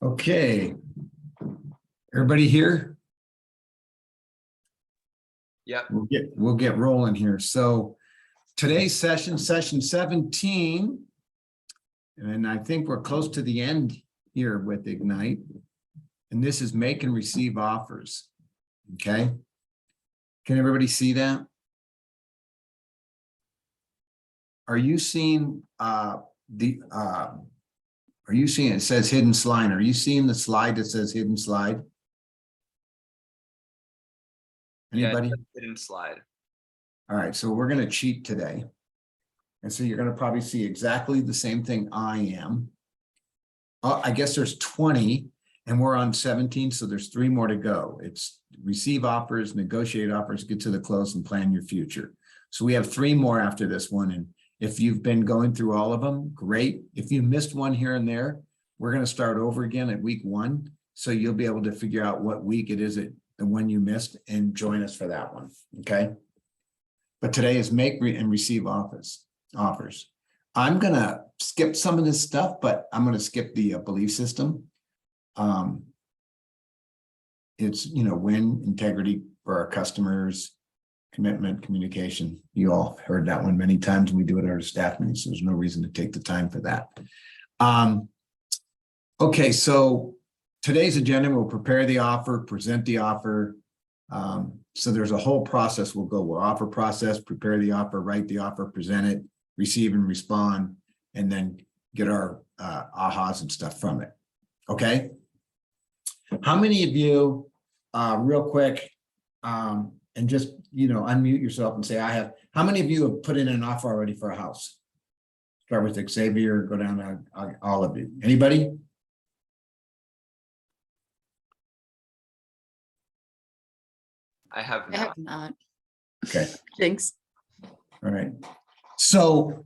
Okay. Everybody here? Yep. We'll get rolling here. So today's session 17, and I think we're close to the end here with Ignite. And this is make and receive offers. Okay. Can everybody see that? Are you seeing are you seeing it says hidden slide? Are you seeing the slide that says hidden slide? Anybody? Yeah, hidden slide. All right, so we're going to cheat today. And so you're going to probably see exactly the same thing I am. I guess there's 20 and we're on 17, so there's 3 more to go. It's receive offers, negotiate offers, get to the close, and plan your future. So we have 3 more after this one. And if you've been going through all of them, great. If you missed one here and there, we're going to start over again at week 1. So you'll be able to figure out what week it is, the one you missed, and join us for that one. Okay. But today is make and receive offers. I'm going to skip some of this stuff, but I'm going to skip the belief system. It's, win, integrity for our customers, commitment, communication. You all heard that one many times, and we do it at our staff meetings, so there's no reason to take the time for that. Okay, so today's agenda, we'll prepare the offer, present the offer. So there's a whole process we'll offer process, prepare the offer, write the offer, present it, receive and respond, and then get our ahas and stuff from it. Okay. How many of you, real quick, and just, unmute yourself and say, I have, how many of you have put in an offer already for a house? Start with Xavier, go down to all of you. Anybody? I have I not. have not. Okay. Thanks. All right. So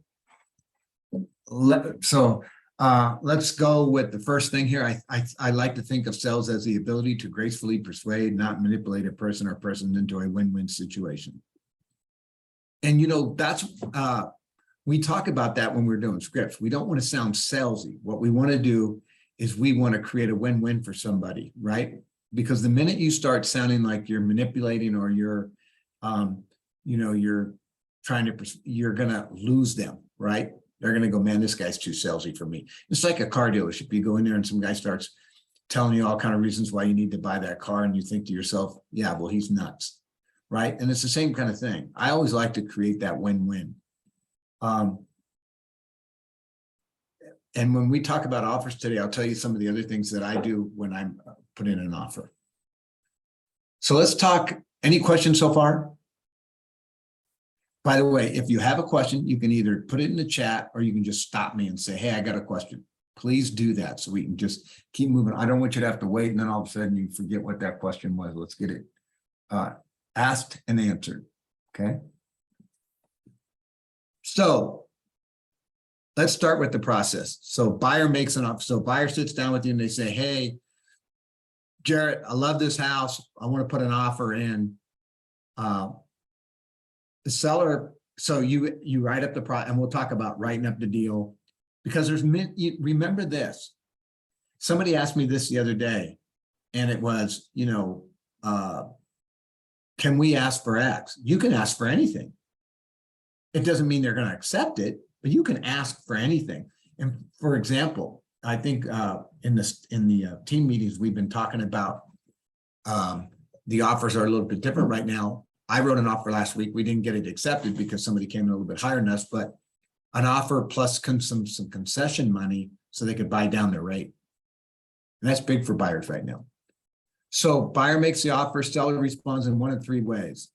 let's go with the first thing here. I like to think of sales as the ability to gracefully persuade, not manipulate a person or person into a win-win situation. And that's we talk about that when we're doing scripts. We don't want to sound salesy. What we want to do is we want to create a win-win for somebody, right? Because the minute you start sounding like you're manipulating or you're you're trying to, you're gonna lose them, right? They're going to go, man, this guy's too salesy for me. It's like a car dealership. You go in there and some guy starts telling you all kind of reasons why you need to buy that car. And you think to yourself, yeah, well, he's nuts, right? And it's the same kind of thing. I always like to create that win-win. And when we talk about offers today, I'll tell you some of the other things that I do when I'm put in an offer. So let's talk, any questions so far? By the way, if you have a question, you can either put it in the chat or you can just stop me and say, hey, I got a question. Please do that so we can just keep moving. I don't want you to have to wait and then all of a sudden you forget what that question was. Let's get it asked and answered. Okay. So let's start with the process. So buyer makes an offer. So buyer sits down with you and they say, hey, Jarrett, I love this house. I want to put an offer in. The seller, so you write up the price, and we'll talk about writing up the deal, because remember this. Somebody asked me this the other day, and it was, can we ask for X? You can ask for anything. It doesn't mean they're going to accept it, but you can ask for anything. And for example, I think in the team meetings, we've been talking about the offers are a little bit different right now. I wrote an offer last week. We didn't get it accepted because somebody came in a little bit higher than us, but an offer plus some concession money so they could buy down their rate. And that's big for buyers right now. So buyer makes the offer, seller responds in one of 3 ways.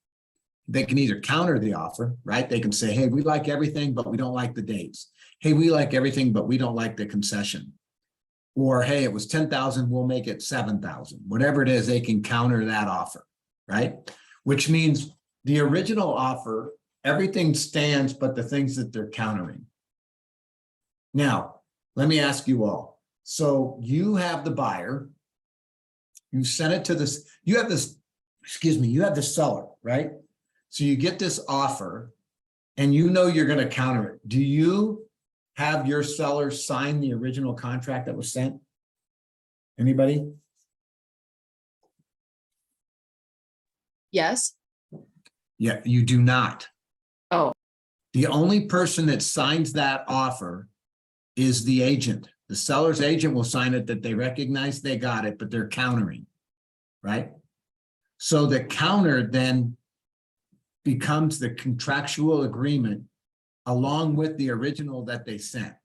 They can either counter the offer, right? They can say, hey, we like everything, but we don't like the dates. Hey, we like everything, but we don't like the concession. Or, hey, it was 10,000, we'll make it 7,000. Whatever it is, they can counter that offer, right? Which means the original offer, everything stands, but the things that they're countering. Now, let me ask you all. So you have the buyer, you sent it to this, you have the seller, right? So you get this offer and you're going to counter it. Do you have your seller sign the original contract that was sent? Anybody? Yes. Yeah, you do not. Oh, The only person that signs that offer is the agent. The seller's agent will sign it that they recognize they got it, but they're countering, right? So the counter then becomes the contractual agreement along with the original that they sent.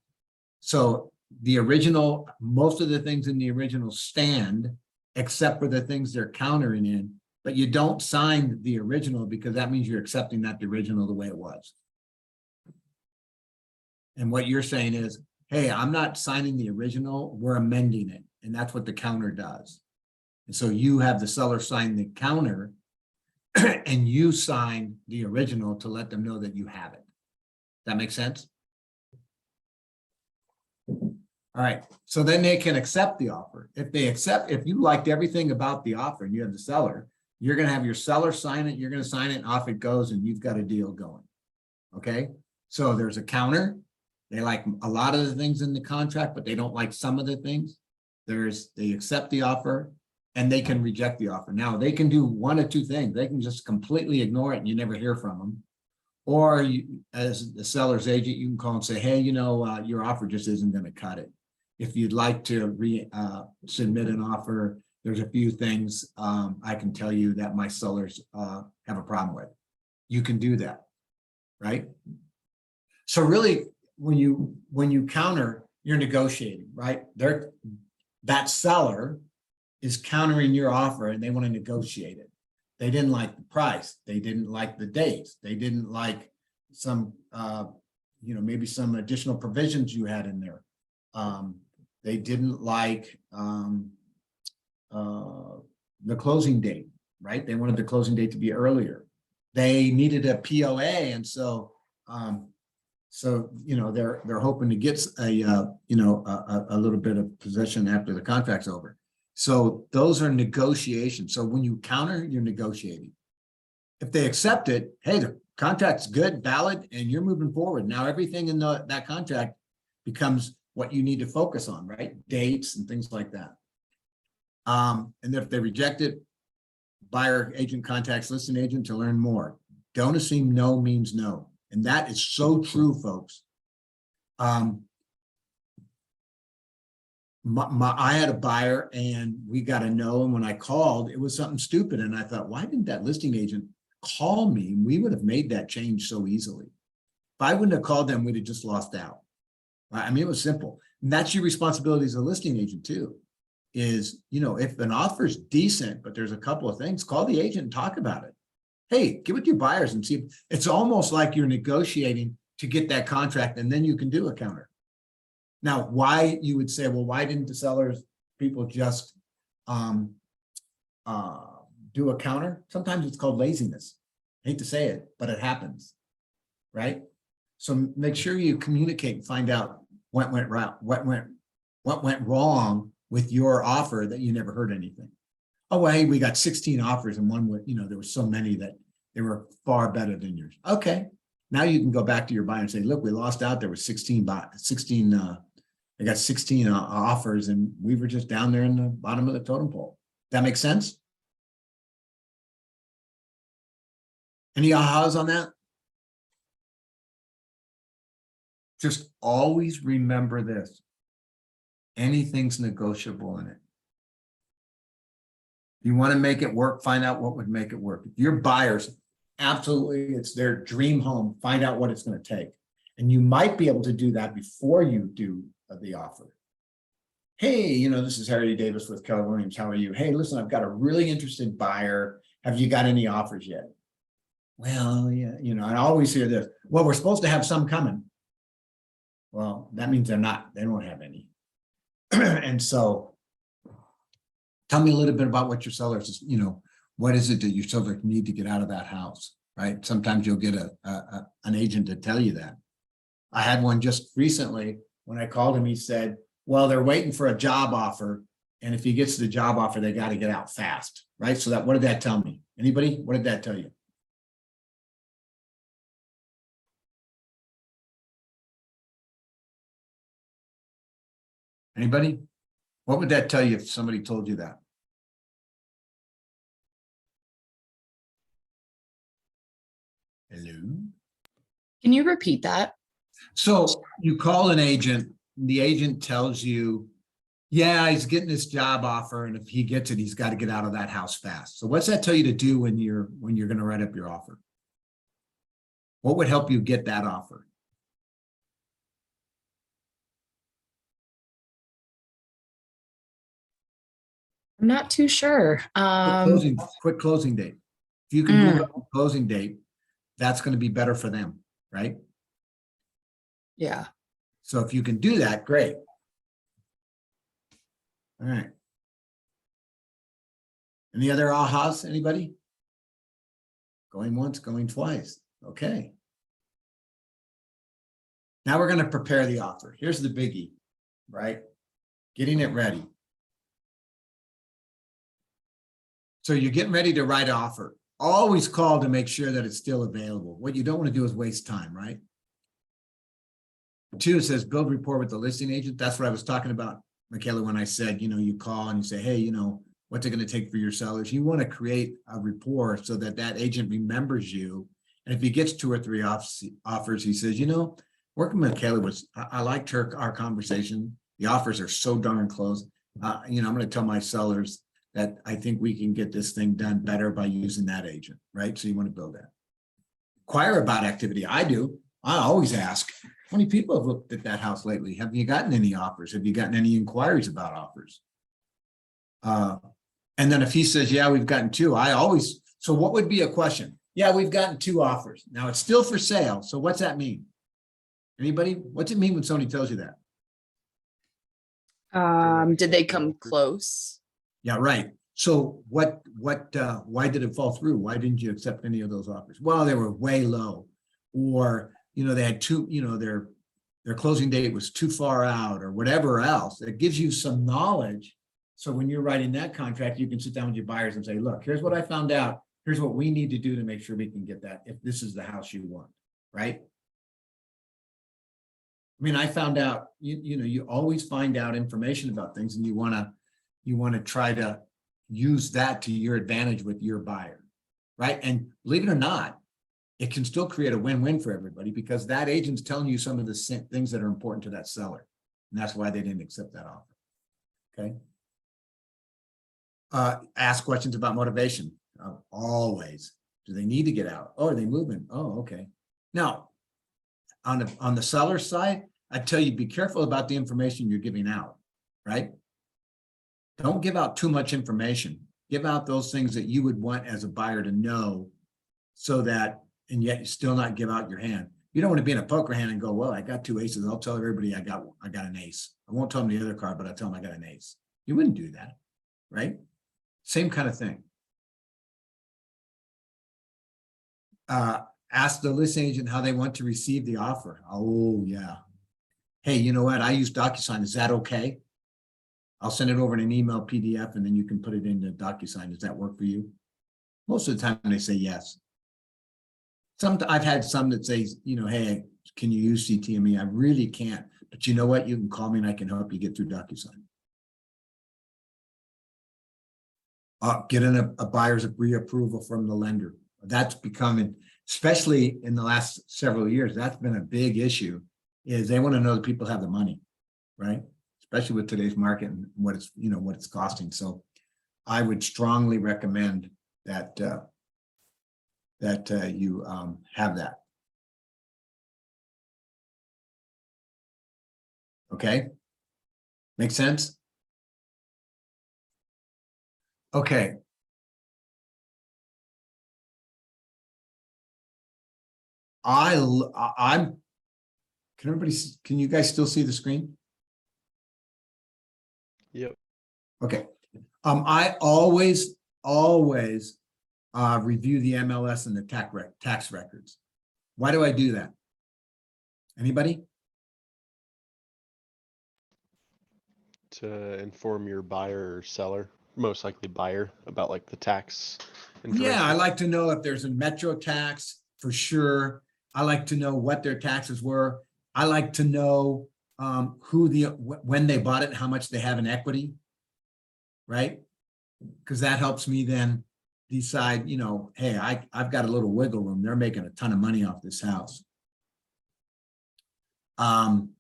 So the original, most of the things in the original stand, except for the things they're countering in, but you don't sign the original because that means you're accepting that the original the way it was. And what you're saying is, hey, I'm not signing the original, we're amending it. And that's what the counter does. And so you have the seller sign the counter and you sign the original to let them know that you have it. That makes sense? All right, so then they can accept the offer. If they accept, if you liked everything about the offer and you have the seller, you're gonna have your seller sign it, you're gonna sign it, and off it goes, and you've got a deal going. Okay, so there's a counter. They like a lot of the things in the contract, but they don't like some of the things. They accept the offer and they can reject the offer. Now they can do one of two things. They can just completely ignore it and you never hear from them. Or you, as the seller's agent, you can call and say, hey, your offer just isn't going to cut it. If you'd like to submit an offer, there's a few things I can tell you that my sellers have a problem with. You can do that, right? So really, when you counter, you're negotiating, right? That seller is countering your offer and they want to negotiate it. They didn't like the price. They didn't like the dates. They didn't like some, maybe some additional provisions you had in there. They didn't like the closing date, right? They wanted the closing date to be earlier. They needed a POA, and so they're hoping to get a little bit of possession after the contract's over. So those are negotiations. So when you counter, you're negotiating. If they accept it, hey, the contract's good, valid, and you're moving forward. Now everything in that contract becomes what you need to focus on, right? Dates and things like that. And if they reject it, buyer agent contacts listing agent to learn more. Don't assume no means no. And that is so true, folks. I had a buyer and we got a no, and when I called, it was something stupid. And I thought, why didn't that listing agent call me? We would have made that change so easily. If I wouldn't have called them, we'd have just lost out. I mean, it was simple. And that's your responsibility as a listing agent too, is, if an offer is decent, but there's a couple of things, call the agent and talk about it. Hey, get with your buyers and see. It's almost like you're negotiating to get that contract and then you can do a counter. Now, why you would say, well, why didn't the people just do a counter? Sometimes it's called laziness. I hate to say it, but it happens, right? So make sure you communicate and find out what went wrong with your offer that you never heard anything. Oh, well, hey, we got 16 offers and one with, there were so many that they were far better than yours. Okay. Now you can go back to your buyer and say, look, we lost out. There were 16, I got 16 offers and we were just down there in the bottom of the totem pole. That makes sense? Any ahas on that? Just always remember this. Anything's negotiable in it. You want to make it work, find out what would make it work. If your buyers, absolutely, it's their dream home, find out what it's going to take. And you might be able to do that before you do the offer. Hey, this is Harry Davis with Keller Williams. How are you? Hey, listen, I've got a really interested buyer. Have you got any offers yet? Well, yeah, I always hear this. Well, we're supposed to have some coming. Well, that means they don't have any. And so tell me a little bit about what your sellers, what is it that your seller need to get out of that house, right? Sometimes you'll get an agent to tell you that. I had one just recently. When I called him, he said, well, they're waiting for a job offer. And if he gets the job offer, they got to get out fast, right? So what did that tell me? Anybody? What did that tell you? Anybody? What would that tell you if somebody told you that? Hello? Can you repeat that? So you call an agent, the agent tells you, yeah, he's getting this job offer, and if he gets it, he's got to get out of that house fast. So what's that tell you to do when you're going to write up your offer? What would help you get that offer? I'm not too sure. Quick closing date. If you can move up the closing date, that's going to be better for them, right? Yeah. So if you can do that, great. All right. Any other ahas, anybody? Going once, going twice. Okay. Now we're going to prepare the offer. Here's the biggie, right? Getting it ready. So you're getting ready to write an offer. Always call to make sure that it's still available. What you don't want to do is waste time, right? 2, it says build rapport with the listing agent. That's what I was talking about, Michaela, when I said, you call and you say, hey, what's it going to take for your sellers? You want to create a rapport so that that agent remembers you. And if he gets 2 or 3 offers, he says, working with Michaela I liked our conversation. The offers are so darn close. I'm going to tell my sellers that I think we can get this thing done better by using that agent, right? So you want to build that. Inquire about activity. I do. I always ask, how many people have looked at that house lately? Have you gotten any offers? Have you gotten any inquiries about offers? And then if he says, yeah, we've gotten 2, so what would be a question? Yeah, we've gotten 2 offers. Now it's still for sale. So what's that mean? Anybody? What's it mean when somebody tells you that? Did they come close? Yeah, right. So why did it fall through? Why didn't you accept any of those offers? Well, they were way low, or, they had their closing date was too far out, or whatever else. It gives you some knowledge. So when you're writing that contract, you can sit down with your buyers and say, look, here's what I found out. Here's what we need to do to make sure we can get that, if this is the house you want, right? I mean, I found out, you always find out information about things, and you want to try to use that to your advantage with your buyer, right? And believe it or not, it can still create a win-win for everybody, because that agent's telling you some of the things that are important to that seller. And that's why they didn't accept that offer. Okay. Ask questions about motivation. Always. Do they need to get out? Oh, are they moving? Oh, okay. Now, on the seller side, I tell you, be careful about the information you're giving out, right? Don't give out too much information. Give out those things that you would want as a buyer to know, so that, and yet you still not give out your hand. You don't want to be in a poker hand and go, well, I got 2 aces. I'll tell everybody I got an ace. I won't tell them the other card, but I'll tell them I got an ace. You wouldn't do that, right? Same kind of thing. Ask the listing agent how they want to receive the offer. Oh, yeah. Hey, you know what? I use DocuSign. Is that okay? I'll send it over in an email PDF, and then you can put it into DocuSign. Does that work for you? Most of the time they say yes. I've had some that say, hey, can you use CTME? I really can't, but you know what? You can call me and I can help you get through DocuSign. Get in a buyer's reapproval from the lender. That's becoming, especially in the last several years, that's been a big issue, is they want to know that people have the money, right? Especially with today's market and what it's costing. So I would strongly recommend that you have that. Okay, make sense? Okay. I'm. Can you guys still see the screen? Yep. Okay. I always review the MLS and the tax records. Why do I do that? Anybody? To inform your buyer or seller, most likely buyer, about like the tax information. Yeah, I like to know if there's a metro tax for sure. I like to know what their taxes were. I like to know when they bought it, how much they have in equity. Right? Because that helps me then decide, hey, I've got a little wiggle room. They're making a ton of money off this house. And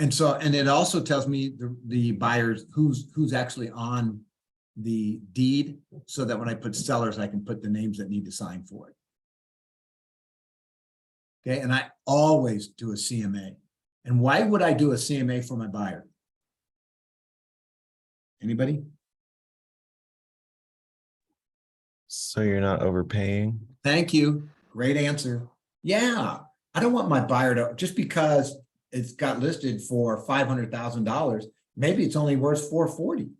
it also tells me the buyers who's actually on the deed, so that when I put sellers, I can put the names that need to sign for it. Okay, and I always do a CMA. And why would I do a CMA for my buyer? Anybody? So you're not overpaying? Thank you. Great answer. Yeah, I don't want my buyer to, just because it's got listed for $500,000, maybe it's only worth $440,000.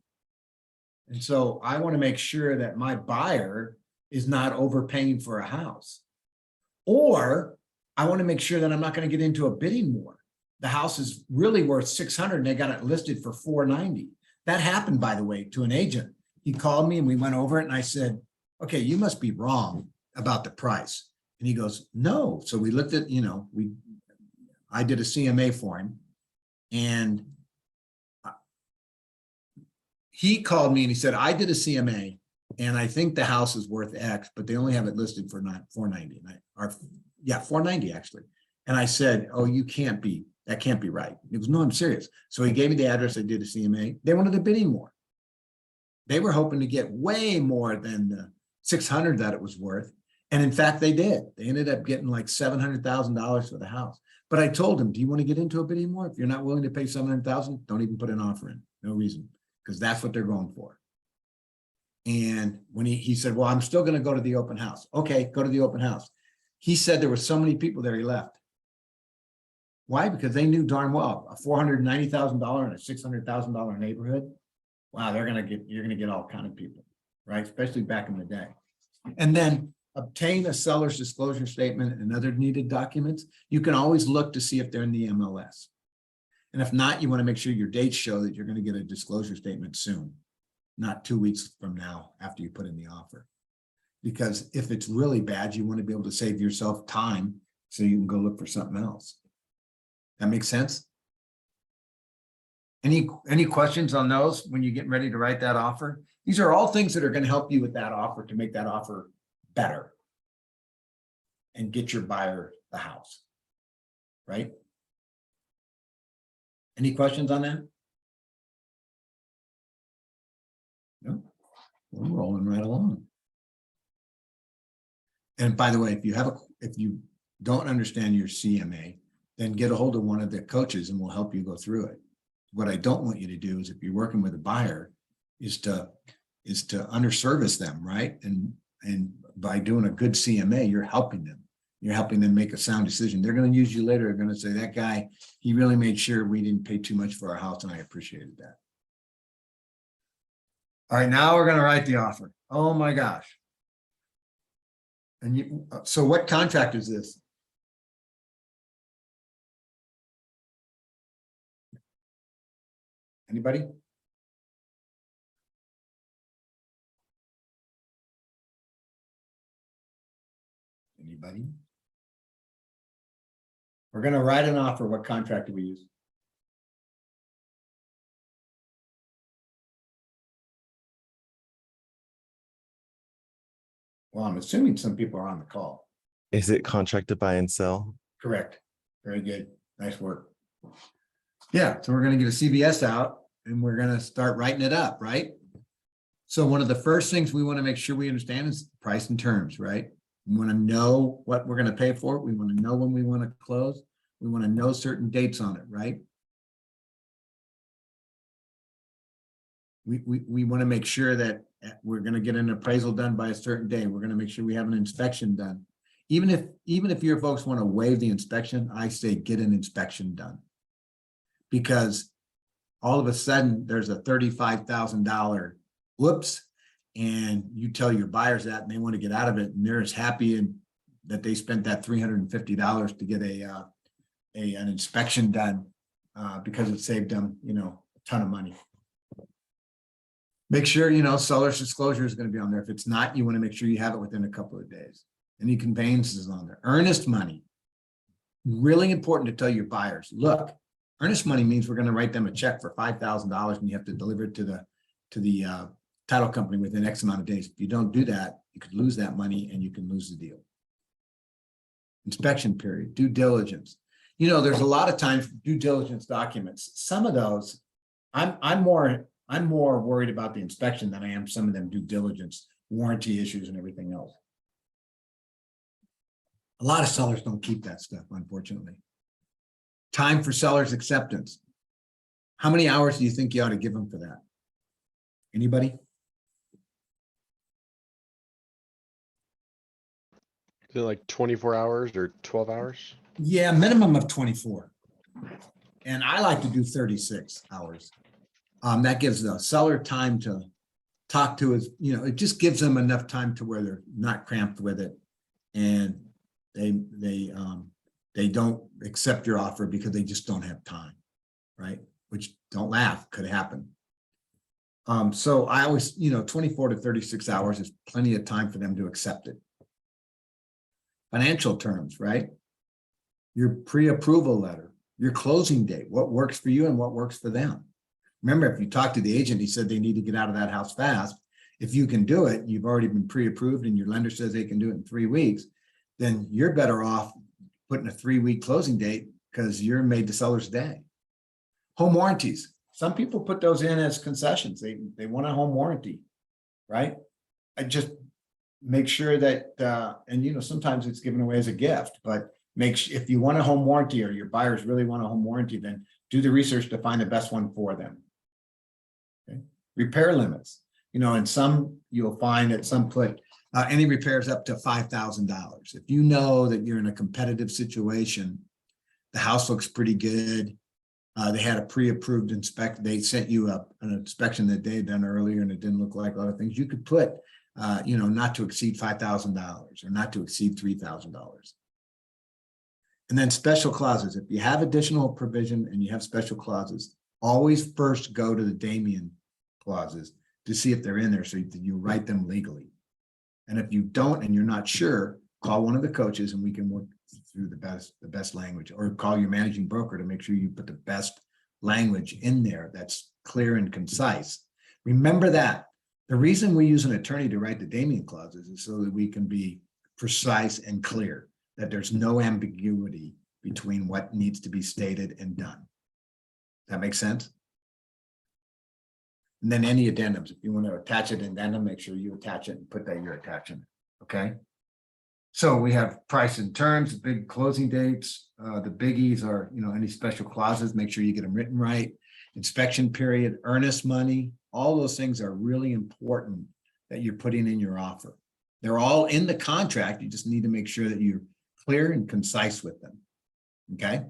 And so I want to make sure that my buyer is not overpaying for a house. Or I want to make sure that I'm not going to get into a bidding war. The house is really worth $600,000 and they got it listed for $490,000. That happened, by the way, to an agent. He called me and we went over it and I said, okay, you must be wrong about the price. And he goes, no. So we looked at, I did a CMA for him, and he called me and he said, I did a CMA and I think the house is worth X, but they only have it listed for $490,000. $490,000 actually. And I said, oh, that can't be right. He goes, no, I'm serious. So he gave me the address. I did a CMA. They wanted a bidding more. They were hoping to get way more than the $600,000 that it was worth. And in fact, they did. They ended up getting like $700,000 for the house. But I told him, do you want to get into a bidding more? If you're not willing to pay $700,000, don't even put an offer in. No reason, because that's what they're going for. And when he said, well, I'm still going to go to the open house. Okay, go to the open house. He said there were so many people there, he left. Why? Because they knew darn well a $490,000 in a $600,000 neighborhood. Wow, you're going to get all kind of people, right? Especially back in the day. And then obtain a seller's disclosure statement and other needed documents. You can always look to see if they're in the MLS. And if not, you want to make sure your dates show that you're going to get a disclosure statement soon, not 2 weeks from now after you put in the offer. Because if it's really bad, you want to be able to save yourself time so you can go look for something else. That makes sense? Any questions on those when you're getting ready to write that offer? These are all things that are going to help you with that offer to make that offer better and get your buyer the house, right? Any questions on that? No, we're rolling right along. And by the way, if you don't understand your CMA, then get a hold of one of the coaches and we'll help you go through it. What I don't want you to do is, if you're working with a buyer, is to underservice them, right? And by doing a good CMA, you're helping them. You're helping them make a sound decision. They're going to use you later. They're going to say, that guy, he really made sure we didn't pay too much for our house, and I appreciated that. All right, now we're going to write the offer. Oh my gosh. And so what contract is this? Anybody? Anybody? We're going to write an offer. What contract do we use? Well, I'm assuming some people are on the call. Is it contract to buy and sell? Correct. Very good. Nice work. Yeah, so we're going to get a CVS out and we're going to start writing it up, right? So one of the first things we want to make sure we understand is price and terms, right? We want to know what we're going to pay for it. We want to know when we want to close. We want to know certain dates on it, right? We want to make sure that we're going to get an appraisal done by a certain day. We're going to make sure we have an inspection done. Even if your folks want to waive the inspection, I say get an inspection done. Because all of a sudden there's a $35,000 whoops, and you tell your buyers that and they want to get out of it, and they're as happy that they spent that $350 to get an inspection done because it saved them, a ton of money. Make sure, seller's disclosure is going to be on there. If it's not, you want to make sure you have it within a couple of days. Any conveyances on there. Earnest money. Really important to tell your buyers, look, Earnest money means we're gonna write them a check for $5,000 and you have to deliver it to the title company within X amount of days. If you don't do that, you could lose that money and you can lose the deal. Inspection period, due diligence. You know, there's a lot of times due diligence documents. Some of those, I'm more worried about the inspection than I am some of them due diligence, warranty issues and everything else. A lot of sellers don't keep that stuff, unfortunately. Time for seller's acceptance. How many hours do you think you ought to give them for that? Anybody? Is it like 24 hours or 12 hours? Yeah, minimum of 24. And I like to do 36 hours. That gives the seller time to talk to his, you know, it just gives them enough time to where they're not cramped with it. And they don't accept your offer because they just don't have time, right? Which, don't laugh, could happen. So I always, 24 to 36 hours is plenty of time for them to accept it. Financial terms, right? Your pre-approval letter, your closing date, what works for you and what works for them. Remember, if you talk to the agent, he said they need to get out of that house fast. If you can do it, you've already been pre-approved and your lender says they can do it in 3 weeks, then you're better off putting a 3-week closing date because you're made the seller's day. Home warranties. Some people put those in as concessions. They want a home warranty, right? I just make sure that, and sometimes it's given away as a gift, but if you want a home warranty or your buyers really want a home warranty, then do the research to find the best one for them. Okay. Repair limits. And some you'll find at some place, any repairs up to $5,000. If you know that you're in a competitive situation, the house looks pretty good. They had a pre-approved inspection. They sent you an inspection that they had done earlier and it didn't look like other things. You could put, not to exceed $5,000 or not to exceed $3,000. And then special clauses. If you have additional provision and you have special clauses, always first go to the Damien clauses to see if they're in there so you write them legally. And if you don't and you're not sure, call one of the coaches and we can work through the best language, or call your managing broker to make sure you put the best language in there that's clear and concise. Remember that the reason we use an attorney to write the Damien clauses is so that we can be precise and clear, that there's no ambiguity between what needs to be stated and done. That makes sense? And then any addendums, if you want to attach an addendum, make sure you attach it and put that you're attaching it, okay? So we have price and terms, big closing dates. The biggies are, any special clauses, make sure you get them written right. Inspection period, earnest money, all those things are really important that you're putting in your offer. They're all in the contract. You just need to make sure that you're clear and concise with them, okay?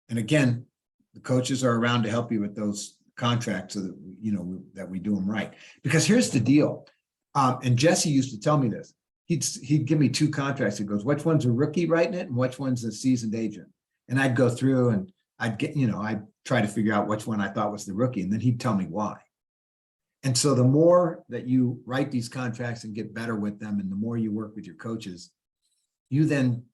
And again, the coaches are around to help you with those contracts so that, that we do them right. Because here's the deal. And Jesse used to tell me this. He'd give me 2 contracts. He goes, which one's a rookie writing it and which one's a seasoned agent? And I'd go through and I'd get, I'd try to figure out which one I thought was the rookie, and then he'd tell me why. And so the more that you write these contracts and get better with them, and the more you work with your coaches, you then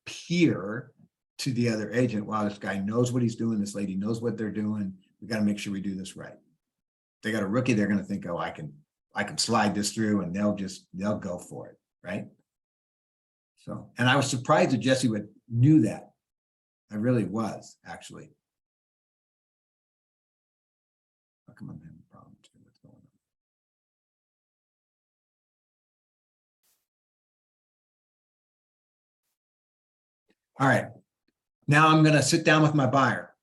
appear to the other agent, wow, this guy knows what he's doing, this lady knows what they're doing. We got to make sure we do this right. If they got a rookie, they're going to think, oh, I can slide this through, and they'll go for it, right? So, and I was surprised that Jesse knew that. I really was, actually. How come I'm having problems here? What's going on? All right. Now I'm going to sit down with my buyer,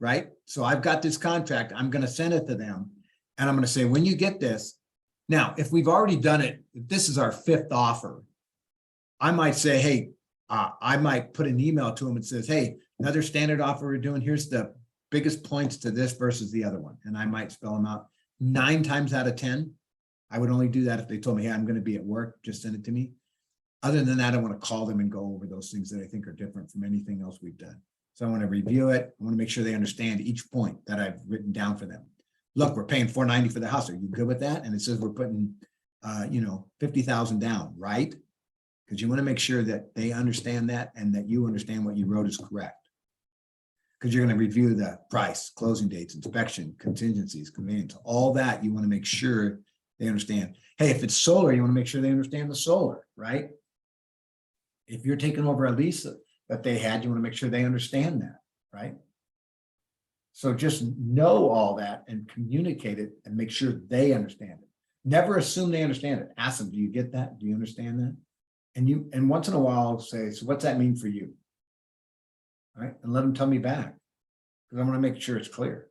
right? So I've got this contract. I'm going to send it to them. And I'm going to say, when you get this, now, if we've already done it, if this is our 5th offer, I might say, hey, I might put an email to them and says, hey, another standard offer we're doing, here's the biggest points to this versus the other one. And I might spell them out. 9 times out of 10, I would only do that if they told me, hey, I'm going to be at work, just send it to me. Other than that, I want to call them and go over those things that I think are different from anything else we've done. So I want to review it. I want to make sure they understand each point that I've written down for them. Look, we're paying $490 for the house. Are you good with that? And it says we're putting, $50,000 down, right? Because you want to make sure that they understand that and that you understand what you wrote is correct. Because you're going to review the price, closing dates, inspection, contingencies, convenience, all that. You want to make sure they understand. Hey, if it's solar, you want to make sure they understand the solar, right? If you're taking over a lease that they had, you want to make sure they understand that, right? So just know all that and communicate it and make sure they understand it. Never assume they understand it. Ask them, do you get that? Do you understand that? And once in a while say, so what's that mean for you? All right, and let them tell me back, because I want to make sure it's clear.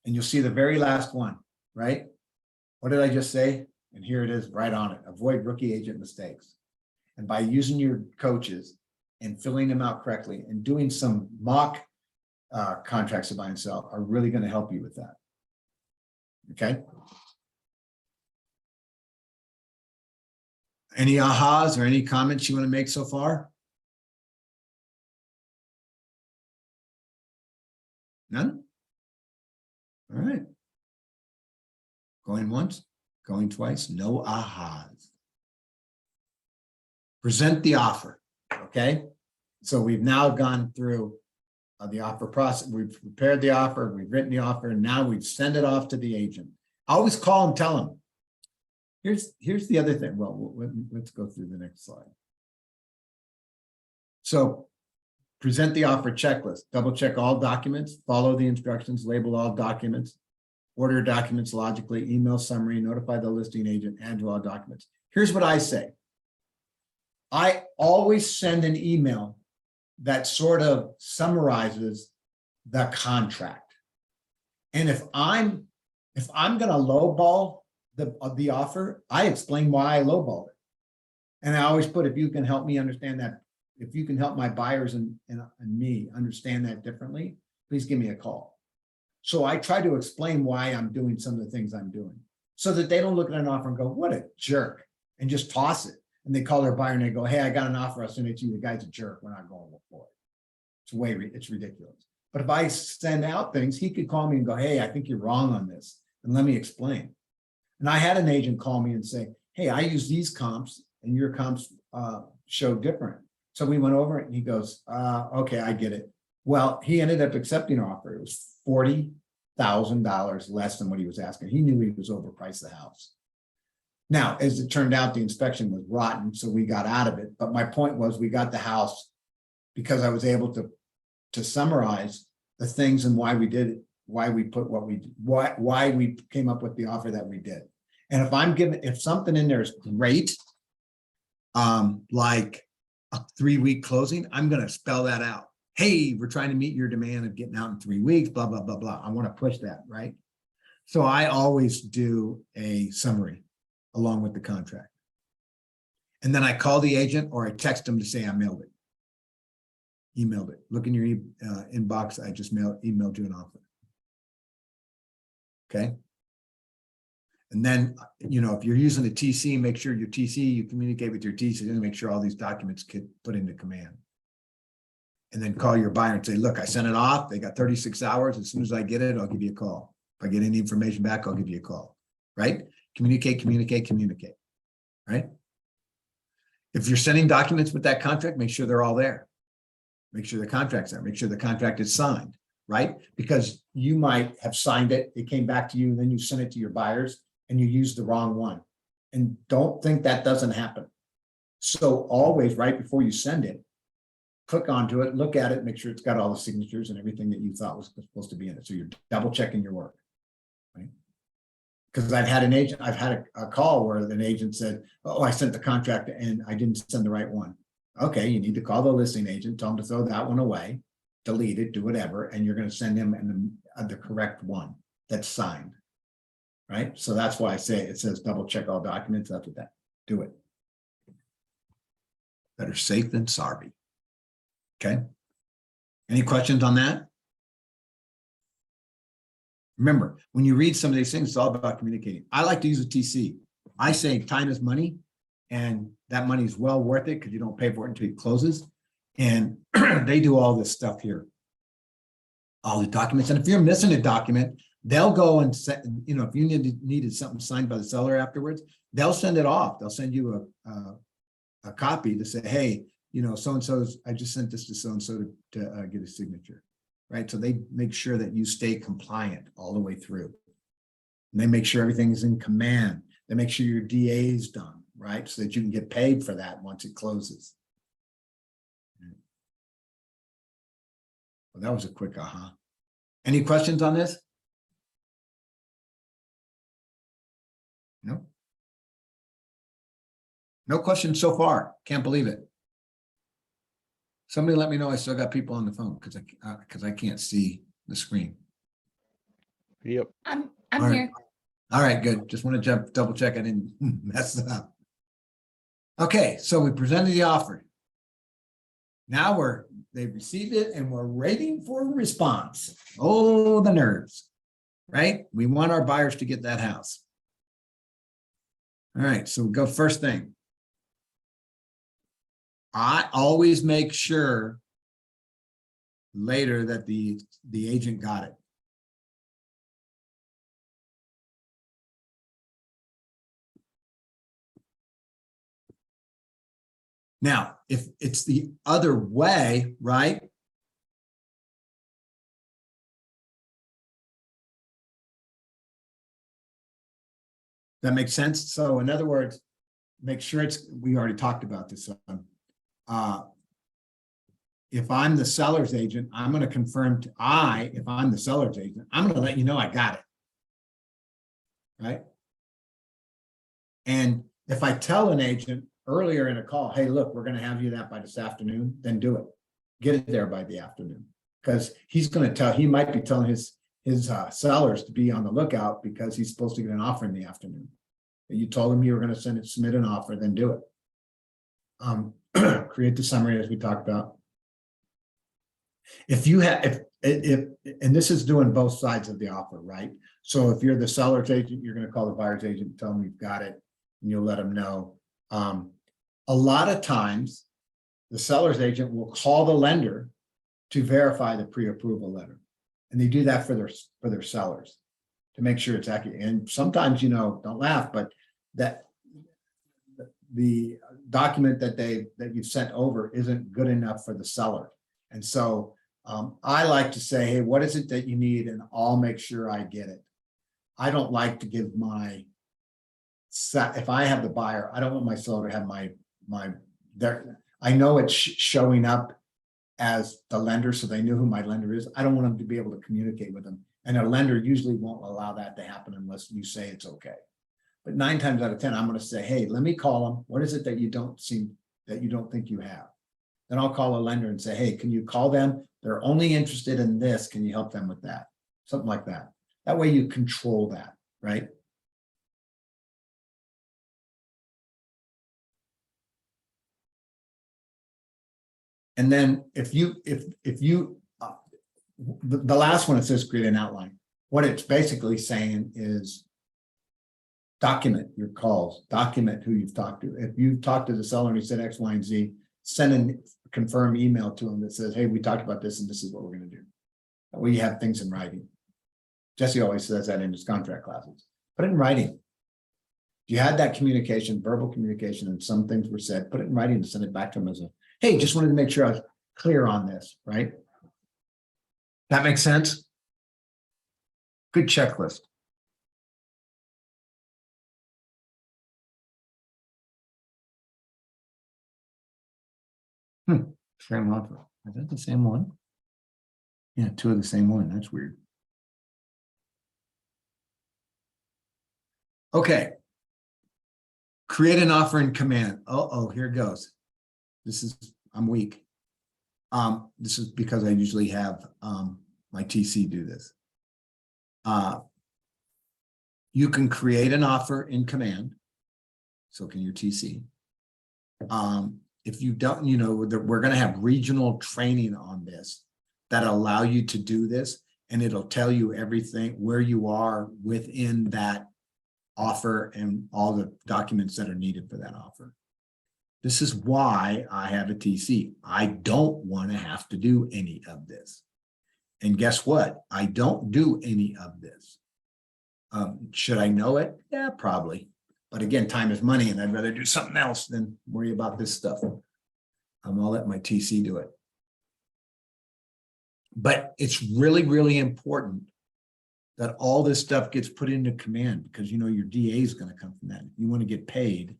And you'll see the very last one, right? What did I just say? And here it is right on it. Avoid rookie agent mistakes. And by using your coaches and filling them out correctly and doing some mock contracts to buy and sell are really going to help you with that. Okay. Any ahas or any comments you want to make so far? None? All right. Going once, going twice, no ahas. Present the offer, okay? So we've now gone through the offer process. We've prepared the offer, we've written the offer, and now we've sent it off to the agent. Always call and tell them. Here's the other thing. Well, let's go through the next slide. So present the offer checklist, double check all documents, follow the instructions, label all documents, order documents logically, email summary, notify the listing agent, add to all documents. Here's what I say. I always send an email that sort of summarizes the contract. And if I'm going to lowball the offer, I explain why I lowballed it. And I always put, if you can help me understand that, if you can help my buyers and me understand that differently, please give me a call. So I try to explain why I'm doing some of the things I'm doing so that they don't look at an offer and go, what a jerk, and just toss it. And they call their buyer and they go, hey, I got an offer. I'll send it to you. The guy's a jerk. We're not going for it. It's ridiculous. But if I send out things, he could call me and go, hey, I think you're wrong on this. And let me explain. And I had an agent call me and say, hey, I use these comps and your comps show different. So we went over it and he goes, okay, I get it. Well, he ended up accepting our offer. It was $40,000 less than what he was asking. He knew he was overpriced the house. Now, as it turned out, the inspection was rotten, so we got out of it. But my point was, we got the house because I was able to summarize the things and why we did it, why we put what we did, why we came up with the offer that we did. And if something in there is great, like a 3-week closing, I'm going to spell that out. Hey, we're trying to meet your demand of getting out in 3 weeks, blah, blah, blah, blah. I want to push that, right? So I always do a summary along with the contract. And then I call the agent or I text them to say I mailed it. Emailed it. Look in your inbox. I just emailed you an offer. Okay. And then, if you're using a TC, make sure your TC, you communicate with your TC and make sure all these documents get put into command. And then call your buyer and say, look, I sent it off. They got 36 hours. As soon as I get it, I'll give you a call. If I get any information back, I'll give you a call. Right? Communicate, right? If you're sending documents with that contract, make sure they're all there. Make sure the contract's there. Make sure the contract is signed, right? Because you might have signed it, it came back to you, and then you sent it to your buyers and you used the wrong one. And don't think that doesn't happen. So always, right before you send it, click onto it, look at it, make sure it's got all the signatures and everything that you thought was supposed to be in it. So you're double checking your work, right? Because I've had a call where an agent said, oh, I sent the contract and I didn't send the right one. Okay, you need to call the listing agent, tell them to throw that one away, delete it, do whatever, and you're going to send them the correct one that's signed, right? So that's why I say it says double check all documents. That's what that, do it. Better safe than sorry. Okay. Any questions on that? Remember, when you read some of these things, it's all about communicating. I like to use a TC. I say time is money, and that money is well worth it because you don't pay for it until it closes. And they do all this stuff here, all the documents. And if you're missing a document, they'll go and set, if you needed something signed by the seller afterwards, they'll send it off. They'll send you a copy to say, hey, you know, so-and-so's, I just sent this to so-and-so to get a signature, right? So they make sure that you stay compliant all the way through. And they make sure everything's in command. They make sure your DA is done, right? So that you can get paid for that once it closes. Well, that was a quick aha. Any questions on this? No. No questions so far. Can't believe it. Somebody let me know I still got people on the phone because I can't see the screen. Yep. I'm All right. here. All right, good. Just want to double check I didn't mess it up. Okay, so we presented the offer. Now they've received it and we're waiting for a response. Oh, the nerves, right? We want our buyers to get that house. All right, so we go first thing. I always make sure later that the agent got it. Now, if it's the other way, right? That makes sense. So in other words, make sure we already talked about this. If I'm the seller's agent, I'm going to confirm if I'm the seller's agent, I'm going to let you know I got it. Right. And if I tell an agent earlier in a call, hey, look, we're going to have you that by this afternoon, then do it. Get it there by the afternoon. Because he might be telling his sellers to be on the lookout because he's supposed to get an offer in the afternoon. You told him you were going to submit an offer, then do it. Create the summary as we talked about. If you have, and this is doing both sides of the offer, right? So if you're the seller's agent, you're going to call the buyer's agent and tell them you've got it, and you'll let them know. A lot of times, the seller's agent will call the lender to verify the pre-approval letter, and they do that for their sellers to make sure it's accurate. And sometimes, don't laugh, but that the document that you've sent over isn't good enough for the seller. And so I like to say, hey, what is it that you need? And I'll make sure I get it. I don't like to give if I have the buyer, I don't want my seller to have I know it's showing up as the lender, so they know who my lender is. I don't want them to be able to communicate with them. And a lender usually won't allow that to happen unless you say it's okay. But 9 times out of 10, I'm going to say, hey, let me call them. What is it that you don't think you have? Then I'll call a lender and say, hey, can you call them? They're only interested in this. Can you help them with that? Something like that. That way you control that, right? And then if you, the last one, it says create an outline. What it's basically saying is document your calls, document who you've talked to. If you've talked to the seller and he said X, Y, and Z, send a confirm email to him that says, hey, we talked about this and this is what we're going to do. That way you have things in writing. Jesse always says that in his contract classes. Put it in writing. If you had that communication, verbal communication, and some things were said, put it in writing and send it back to him as hey, just wanted to make sure I was clear on this, right? That makes sense? Good checklist. Same offer. Is that the same one? Yeah, 2 of the same one. That's weird. Okay. Create an offer in command. Oh, here it goes. I'm weak. This is because I usually have my TC do this. You can create an offer in command. So can your TC. If you don't, we're going to have regional training on this that allow you to do this, and it'll tell you everything where you are within that offer and all the documents that are needed for that offer. This is why I have a TC. I don't want to have to do any of this. And guess what? I don't do any of this. Should I know it? Yeah, probably. But again, time is money, and I'd rather do something else than worry about this stuff. I'll let my TC do it. But it's really, really important that all this stuff gets put into command, because you know your DA is going to come from that. If you want to get paid,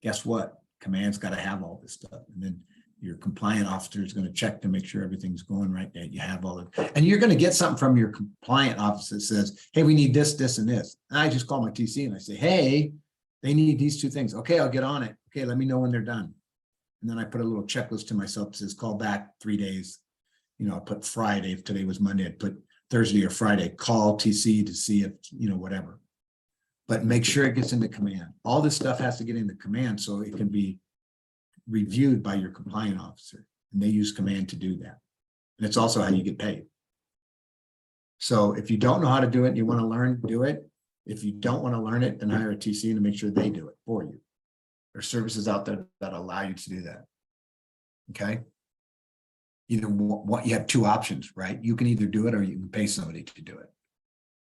guess what? Command's got to have all this stuff. And then your compliant officer is going to check to make sure everything's going right, that you have all of it. And you're going to get something from your compliant officer that says, hey, we need this, this, and this. And I just call my TC and I say, hey, they need these two things. Okay, I'll get on it. Okay, let me know when they're done. And then I put a little checklist to myself that says, call back 3 days. You know, I put Friday. If today was Monday, I'd put Thursday or Friday. Call TC to see if, you know, whatever. But make sure it gets into command. All this stuff has to get into command so it can be reviewed by your compliant officer. And they use command to do that. And it's also how you get paid. So if you don't know how to do it and you want to learn, do it. If you don't want to learn it, then hire a TC to make sure they do it for you. There's services out there that allow you to do that. Okay. Either what you have two options, right? You can either do it or you can pay somebody to do it.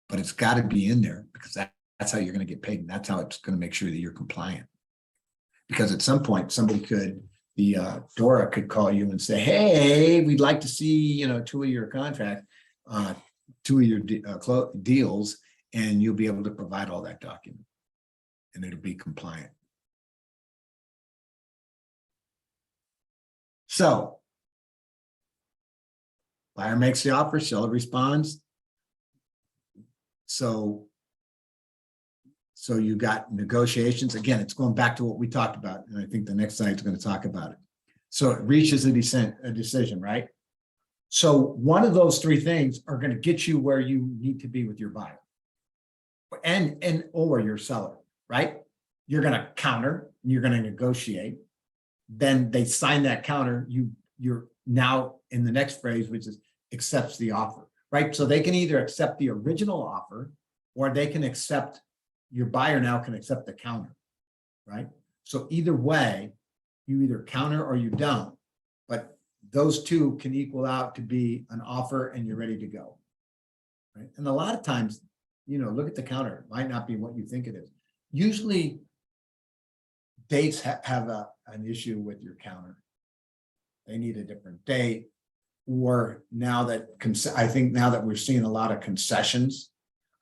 But it's got to be in there because that's how you're going to get paid. And that's how it's going to make sure that you're compliant. Because at some point, somebody could, Dora could call you and say, hey, we'd like to see, you know, 2 of your contract, 2 of your deals, and you'll be able to provide all that document and it'll be compliant. So buyer makes the offer, seller responds. So you got negotiations. Again, it's going back to what we talked about. And I think the next slide is going to talk about it. So it reaches a decision, right? So one of those 3 things are going to get you where you need to be with your buyer and or your seller, right? You're going to counter, you're going to negotiate. Then they sign that counter. You're now in the next phrase, which is accepts the offer, right? So they can either accept the original offer or they can accept, your buyer now can accept the counter, right? So either way, you either counter or you don't, but those 2 can equal out to be an offer and you're ready to go, right? And a lot of times, you know, look at the counter. It might not be what you think it is. Usually dates have an issue with your counter. They need a different date. Or now that, I think now that we're seeing a lot of concessions,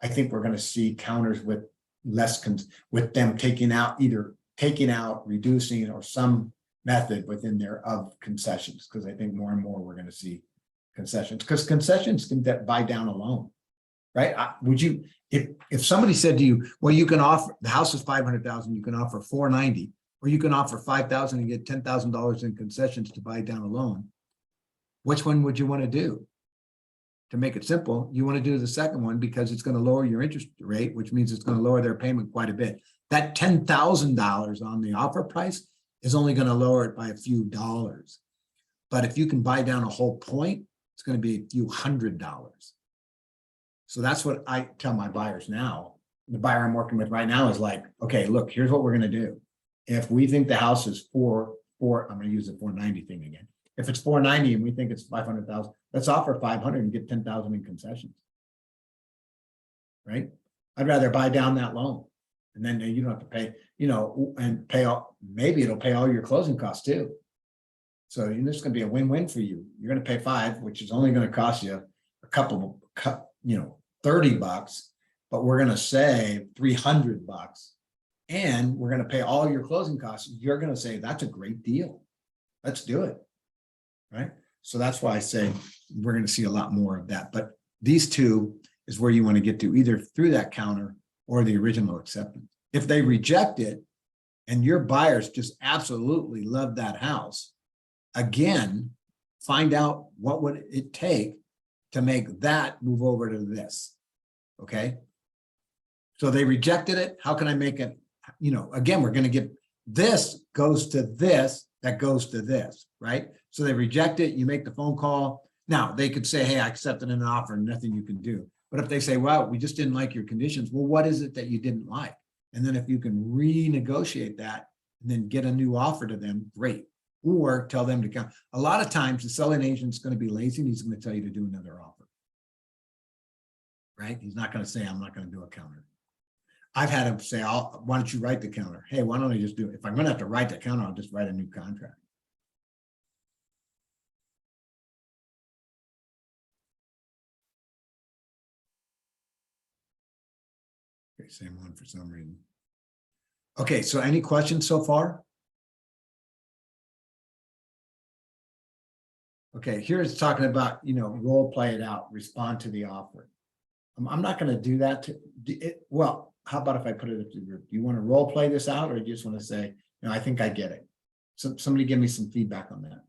I think we're going to see counters with less, with them taking out, reducing, or some method within there of concessions. Because I think more and more we're going to see concessions, because concessions can buy down a loan, right? Would you, if somebody said to you, well, you can offer, the house is 500,000, you can offer 490, or you can offer 5,000 and get $10,000 in concessions to buy down a loan. Which one would you want to do? To make it simple, you want to do the second one because it's going to lower your interest rate, which means it's going to lower their payment quite a bit. That $10,000 on the offer price is only going to lower it by a few dollars. But if you can buy down a whole point, it's going to be a few $100. So that's what I tell my buyers now. The buyer I'm working with right now is like, okay, look, here's what we're going to do. If we think the house is I'm going to use the 490 thing again. If it's 490 and we think it's 500,000, let's offer 500 and get 10,000 in concessions. Right? I'd rather buy down that loan, and then you don't have to pay, you know, and pay all. Maybe it'll pay all your closing costs too. So this is going to be a win-win for you. You're going to pay $5, which is only going to cost you a couple, you know, $30, but we're going to save $300, and we're going to pay all your closing costs. You're going to say that's a great deal. Let's do it. Right. So that's why I say we're going to see a lot more of that. But these 2 is where you want to get to, either through that counter or the original acceptance. If they reject it and your buyers just absolutely love that house, again, find out what would it take to make that move over to this. Okay. So they rejected it. How can I make it? You know, again, we're going to get this goes to this, that goes to this, right? So they reject it, you make the phone call. Now they could say, hey, I accepted an offer and nothing you can do. But if they say, well, we just didn't like your conditions, well, what is it that you didn't like? And then if you can renegotiate that and then get a new offer to them, great. Or tell them to come. A lot of times the selling agent's going to be lazy and he's going to tell you to do another offer. Right? He's not going to say, I'm not going to do a counter. I've had them say, why don't you write the counter? Hey, why don't I just do it? If I'm gonna have to write the counter, I'll just write a new contract. Okay, same one for some reason. Okay, so any questions so far? Okay, here's talking about, role play it out, respond to the offer. I'm not gonna do that well, how about if I put it up to the group? Do you want to role play this out, or do you just want to say, I think I get it? So somebody give me some feedback on that.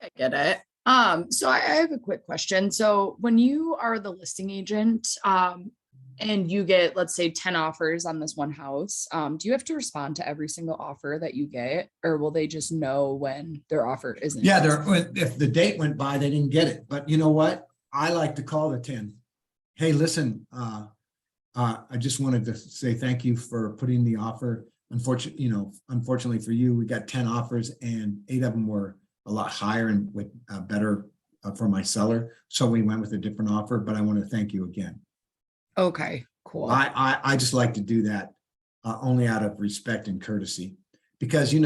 I get it. So I have a quick question. So when you are the listing agent, and you get, let's say, 10 offers on this one house, do you have to respond to every single offer that you get, or will they just know when their offer isn't? Yeah, if the date went by, they didn't get it. But you know what? I like to call the 10. Hey, listen, I just wanted to say thank you for putting the offer. Unfortunately for you, we got 10 offers and 8 of them were a lot higher and with better for my seller. So we went with a different offer, but I want to thank you again. Okay, cool. I just like to do that only out of respect and courtesy, because you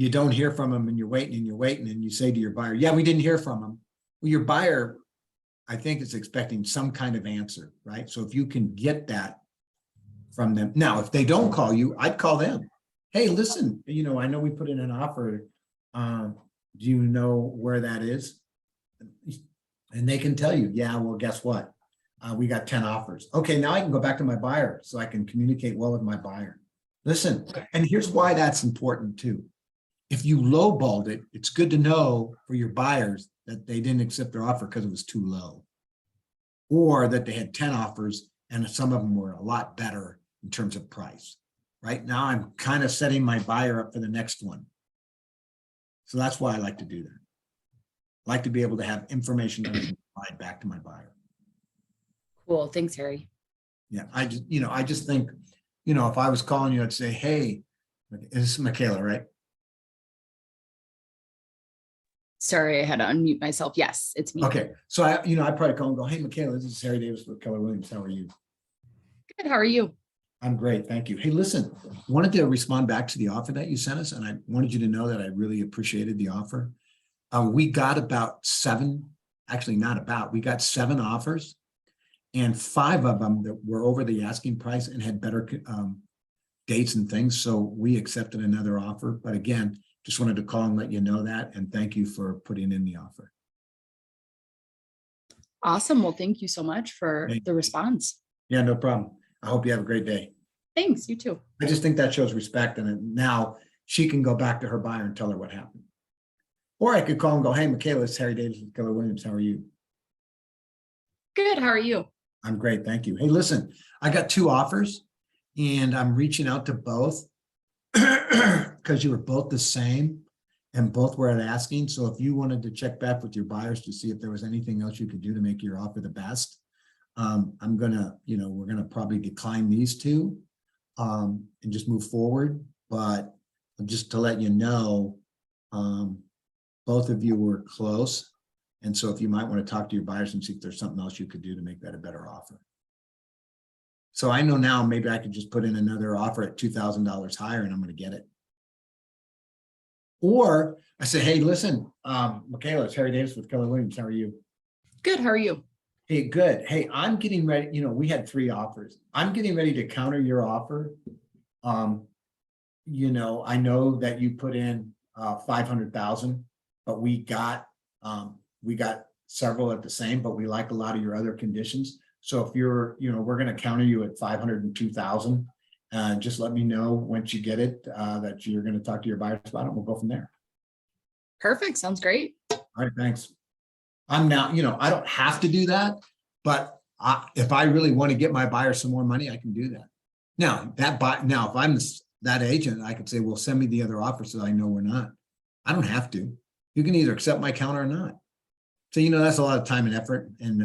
don't hear from them and you're waiting and you say to your buyer, yeah, we didn't hear from them. Well, your buyer, I think, is expecting some kind of answer, right? So if you can get that from them. Now, if they don't call you, I'd call them. Hey, listen, I know we put in an offer. Do you know where that is? And they can tell you, yeah, well, guess what? We got 10 offers. Okay, now I can go back to my buyer so I can communicate well with my buyer. Listen, and here's why that's important too. If you lowballed it, it's good to know for your buyers that they didn't accept their offer because it was too low, or that they had 10 offers and some of them were a lot better in terms of price. Right now, I'm kind of setting my buyer up for the next one. So that's why I like to do that. I like to be able to have information that I can provide back to my buyer. Cool. Thanks, Harry. Yeah, I just think, if I was calling you, I'd say, hey, this is Michaela, right? Sorry, I had to unmute myself. Yes, it's me. Okay, so I'd probably call and go, hey, Michaela, this is Harry Davis with Keller Williams. How are you? Good. How are you? I'm great, thank you. Hey, listen, wanted to respond back to the offer that you sent us, and I wanted you to know that I really appreciated the offer. We got about 7, actually not about, we got 7 offers, and 5 of them that were over the asking price and had better dates and things. So we accepted another offer. But again, just wanted to call and let you know that, and thank you for putting in the offer. Awesome. Well, thank you so much for the response. Yeah, no problem. I hope you have a great day. Thanks. You too. I just think that shows respect, and now she can go back to her buyer and tell her what happened. Or I could call and go, hey, Michaela, it's Harry Davis with Keller Williams. How are you? Good. How are you? I'm great, thank you. Hey, listen, I got 2 offers and I'm reaching out to both because you were both the same and both were at asking. So if you wanted to check back with your buyers to see if there was anything else you could do to make your offer the best, I'm gonna, we're gonna probably decline these 2 and just move forward. But just to let you know, both of you were close. And so if you might want to talk to your buyers and see if there's something else you could do to make that a better offer. So I know now maybe I could just put in another offer at $2,000 higher and I'm going to get it. Or I say, hey, listen, Michaela, it's Harry Davis with Keller Williams. How are you? Good. How are you? Hey, good. Hey, I'm getting ready. We had 3 offers. I'm getting ready to counter your offer. I know that you put in 500,000, but we got several at the same, but we like a lot of your other conditions. So if you're, we're going to counter you at 502,000. Just let me know once you get it, that you're going to talk to your buyers about it. We'll go from there. Perfect. Sounds great. All right, thanks. I'm now, I don't have to do that, but if I really want to get my buyer some more money, I can do that. Now if I'm that agent, I could say, well, send me the other offer so I know we're not. I don't have to. You can either accept my counter or not. So, that's a lot of time and effort. And,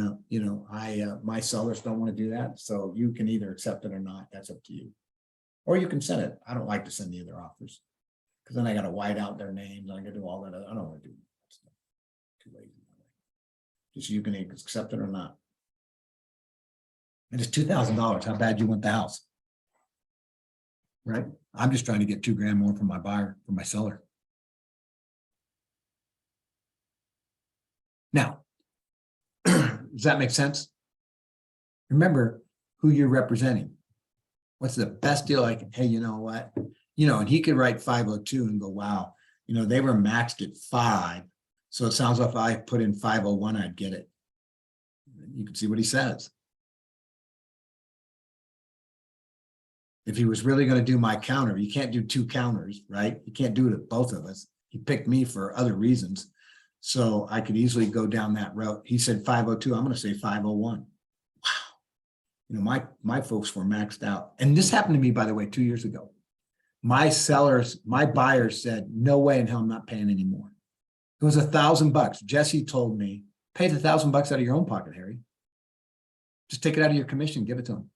my sellers don't want to do that. So you can either accept it or not. That's up to you. Or you can send it. I don't like to send the other offers because then I got to white out their names. I got to do all that. I don't want to do that stuff. Too lazy. Just you can accept it or not. And it's $2,000. How bad you want the house? Right? I'm just trying to get 2 grand more from my buyer, from my seller. Now, does that make sense? Remember who you're representing. What's the best deal I can, hey, you know what? And he could write 502 and go, wow, they were maxed at 5. So it sounds like if I put in 501, I'd get it. You can see what he says. If he was really going to do my counter, you can't do 2 counters, right? You can't do it at both of us. He picked me for other reasons. So I could easily go down that route. He said 502, I'm going to say 501. Wow. My folks were maxed out. And this happened to me, by the way, 2 years ago. My buyers said, no way in hell I'm not paying anymore. It was $1,000. Jesse told me, pay the $1,000 out of your own pocket, Harry. Just take it out of your commission, give it to them.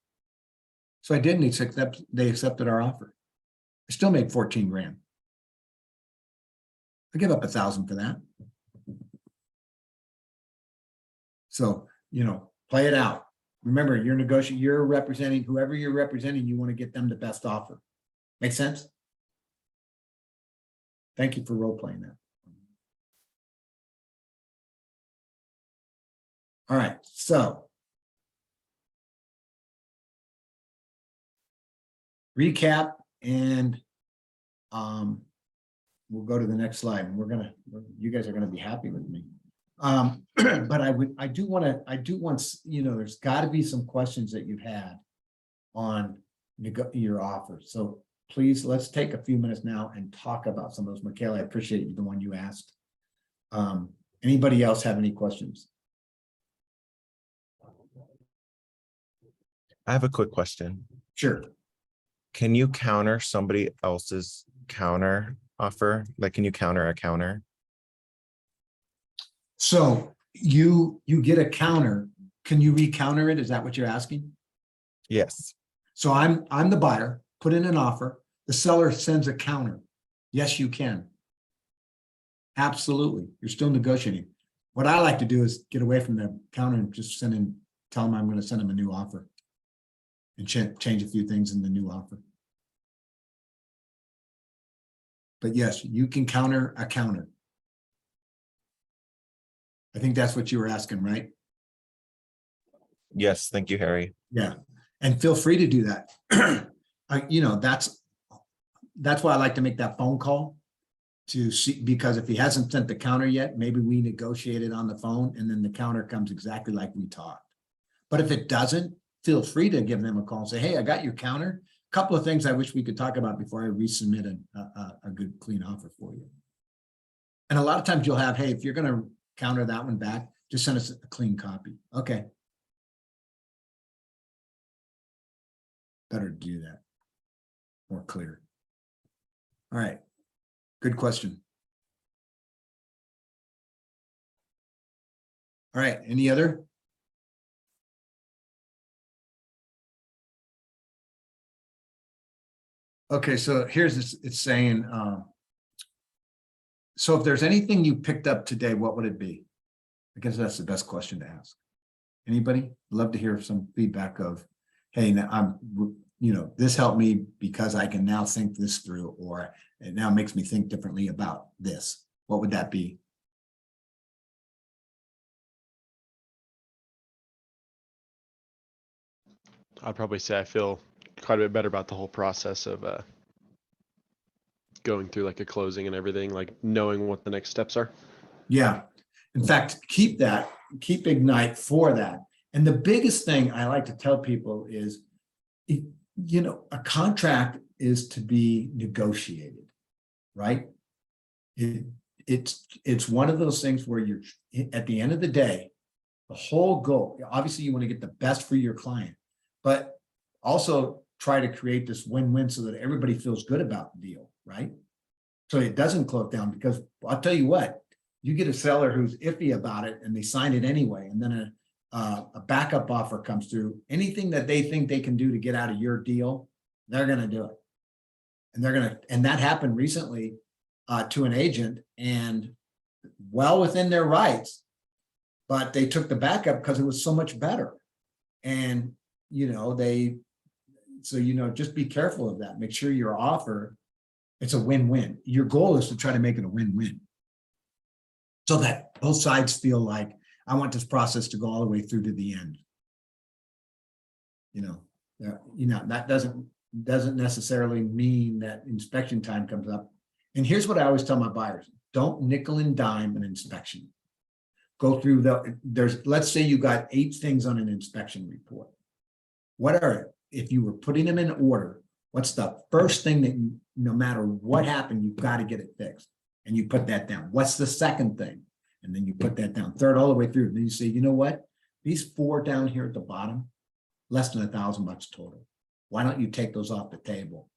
So I did, and they accepted our offer. I still made 14 grand. I give up 1,000 for that. So, play it out. Remember, you're negotiating, you're representing whoever you're representing, you want to get them the best offer. Make sense? Thank you for role playing that. All right, so recap, and we'll go to the next slide, and you guys are gonna be happy with me. But I do want, there's got to be some questions that you've had on your offer. So please, let's take a few minutes now and talk about some of those. Michaela, I appreciate you, the one you asked. Anybody else have any questions? I have a quick question. Sure. Can you counter somebody else's counter offer? Like, can you counter a counter? So you get a counter. Can you recounter it? Is that what you're asking? Yes. So I'm the buyer, put in an offer. The seller sends a counter. Yes, you can. Absolutely. You're still negotiating. What I like to do is get away from the counter and just tell them I'm going to send them a new offer and change a few things in the new offer. But yes, you can counter a counter. I think that's what you were asking, right? Yes. Thank you, Harry. Yeah. And feel free to do that. That's why I like to make that phone call to see, because if he hasn't sent the counter yet, maybe we negotiate it on the phone and then the counter comes exactly like we talked. But if it doesn't, feel free to give them a call and say, hey, I got your counter. A couple of things I wish we could talk about before I resubmit a good, clean offer for you. And a lot of times you'll have, hey, if you're going to counter that one back, just send us a clean copy. Okay. Better do that. More clear. All right. Good question. All right. Any other? Okay. So here's this. It's saying, so if there's anything you picked up today, what would it be? I guess that's the best question to ask. Anybody? Love to hear some feedback of, hey, now this helped me because I can now think this through, or it now makes me think differently about this. What would that be? I'd probably say I feel quite a bit better about the whole process of going through like a closing and everything, like knowing what the next steps are. Yeah. In fact, keep Ignite for that. And the biggest thing I like to tell people is, a contract is to be negotiated, right? It's one of those things where you're, at the end of the day, the whole goal, obviously you want to get the best for your client, but also try to create this win-win so that everybody feels good about the deal, right? So it doesn't close down, because I'll tell you what, you get a seller who's iffy about it and they sign it anyway, and then a backup offer comes through. Anything that they think they can do to get out of your deal, they're going to do it. And that happened recently to an agent, and well within their rights, but they took the backup because it was so much better. And just be careful of that. Make sure your offer, it's a win-win. Your goal is to try to make it a win-win. So that both sides feel like, I want this process to go all the way through to the end. That doesn't necessarily mean that inspection time comes up. And here's what I always tell my buyers: don't nickel and dime an inspection. Go through let's say you got 8 things on an inspection report. If you were putting them in order, what's the first thing that no matter what happened, you've got to get it fixed? And you put that down. What's the second thing? And then you put that down. Third, all the way through. And then you say, you know what? These 4 down here at the bottom, less than $1,000 total. Why don't you take those off the table?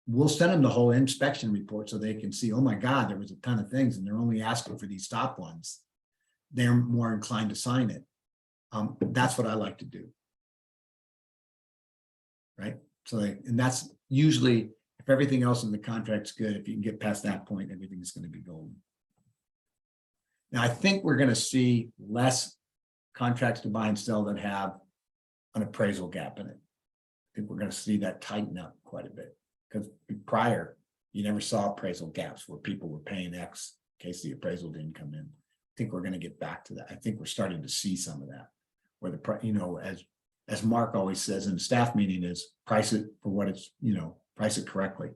We'll send them the whole inspection report so they can see, oh my God, there was a ton of things and they're only asking for these top ones. They're more inclined to sign it. That's what I like to do. Right? So, and that's usually, if everything else in the contract's good, if you can get past that point, everything is going to be golden. Now, I think we're going to see less contracts to buy and sell that have an appraisal gap in it. I think we're going to see that tighten up quite a bit, because prior, you never saw appraisal gaps where people were paying X in case the appraisal didn't come in. I think we're going to get back to that. I think we're starting to see some of that, where as Mark always says in the staff meeting, is price it for what it's, price it correctly.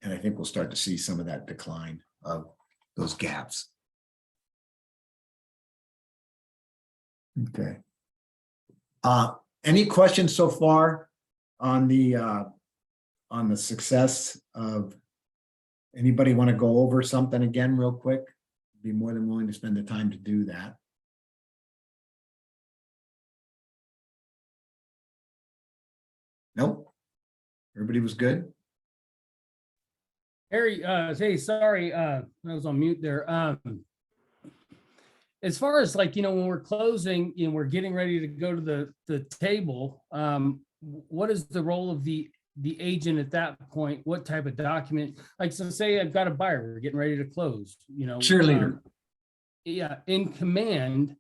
And I think we'll start to see some of that decline of those gaps. Okay. Any questions so far on the success of, anybody want to go over something again real quick? Be more than willing to spend the time to do that. Nope. Everybody was good. Harry, hey, sorry, I was on mute there. As far as when we're closing and we're getting ready to go to the table, what is the role of the agent at that point? What type of document? So say I've got a buyer, we're getting ready to close, Cheerleader. Yeah, in command.